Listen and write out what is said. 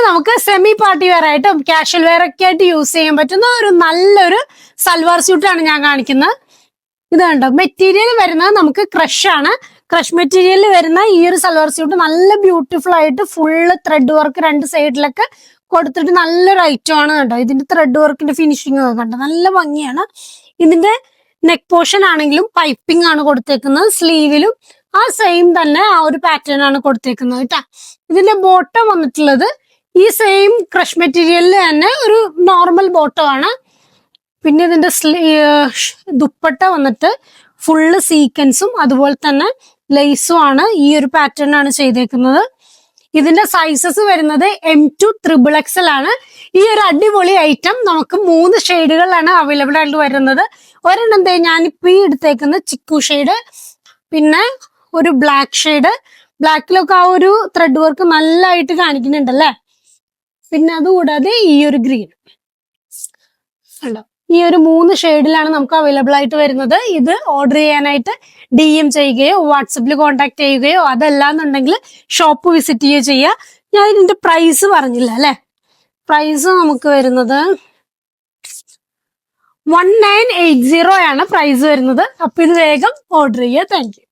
നമുക്ക് semi party wear ആയിട്ടും casual wear ഒക്കെ ആയിട്ട് യൂസ് ചെയ്യാൻ പറ്റുന്ന ഒരു നല്ലൊരു സൽവാർ സ്യൂട്ടാണ് ഞാൻ കാണിക്കുന്നത്. ഇത് കണ്ടോ, മെറ്റീരിയൽ വരുന്നത് നമുക്ക് ക്രഷ് ആണ്. ക്രഷ് മെറ്റീരിയലിൽ വരുന്ന ഈ ഒരു സൽവാർ സ്യൂട്ട് നല്ല ബ്യൂട്ടിഫുൾ ആയിട്ട് ഫുള്ള് ത്രെഡ് വർക്ക് രണ്ട് സൈഡിലൊക്കെ കൊടുത്തിട്ട് നല്ലൊരു ഐറ്റം ആണ് കണ്ടോ. ഇതിന്റെ ത്രെഡ് വർക്കിന്റെ ഫിനിഷിംഗ് ഒക്കെ കണ്ടോ, നല്ല ഭംഗിയാണ്. ഇതിന്റെ നെക്ക് പോർഷൻ ആണെങ്കിലും പൈപ്പിംഗ് ആണ് കൊടുത്തേക്കുന്നത്. സ്ലീവിലും ആ സെയിം തന്നെ ആ ഒരു പാറ്റേൺ ആണ് കൊടുത്തേക്കുന്നത് കേട്ടാ. ഇതിന്റെ ബോട്ടം വന്നിട്ടുള്ളത് ഈ സെയിം ക്രഷ് മെറ്റീരിയലിൽ തന്നെ ഒരു നോർമൽ ബോട്ടം ആണ്. പിന്നെ ഇതിന്റെ ദുപ്പട്ട വന്നിട്ട് ഫുള്ള് സീക്വൻസും അതുപോലെ തന്നെ ലേസും ആണ്. ഈ ഒരു പാറ്റേൺ ആണ് ചെയ്തേക്കുന്നത്. ഇതിന്റെ സൈസസ് വരുന്നത് M2 XXL ആണ്. ഈ ഒരു അടിപൊളി ഐറ്റം നമുക്ക് 3 ഷെയ്ഡുകളിലാണ് അവൈലബിൾ ആയിട്ട് വരുന്നത്. ഒരെണ്ണം ഞാനിപ്പോ ഈ എടുത്തേക്കുന്ന ചിക്കു ഷെയ്ഡ്, പിന്നെ ഒരു ബ്ലാക്ക് ഷെയ്ഡ്. ബ്ലാക്കിലൊക്കെ ആ ഒരു ത്രെഡ് വർക്ക് നല്ലതായിട്ട് കാണിക്കുന്നുണ്ടല്ലേ. പിന്നെ അതുകൂടാതെ ഈ ഒരു ഗ്രീൻ ഉണ്ടോ. ഈ ഒരു 3 ഷെയ്ഡിലാണ് നമുക്ക് അവൈലബിൾ ആയിട്ട് വരുന്നത്. ഇത് ഓർഡർ ചെയ്യാനായിട്ട് DM ചെയ്യുകയോ വാട്സപ്പിൽ കോൺടാക്ട് ചെയ്യുകയോ അതല്ലാന്നുണ്ടെങ്കിൽ ഷോപ്പ് വിസിറ്റ് ചെയ്യുകയോ ചെയ്യുക. ഞാൻ ഇതിന്റെ പ്രൈസ് പറഞ്ഞില്ല അല്ലെ. പ്രൈസ് നമുക്ക് വരുന്നത് 1980 ആണ് പ്രൈസ് വരുന്നത്. അപ്പൊ ഇത് വേഗം ഓർഡർ ചെയ്യുക. Thank you.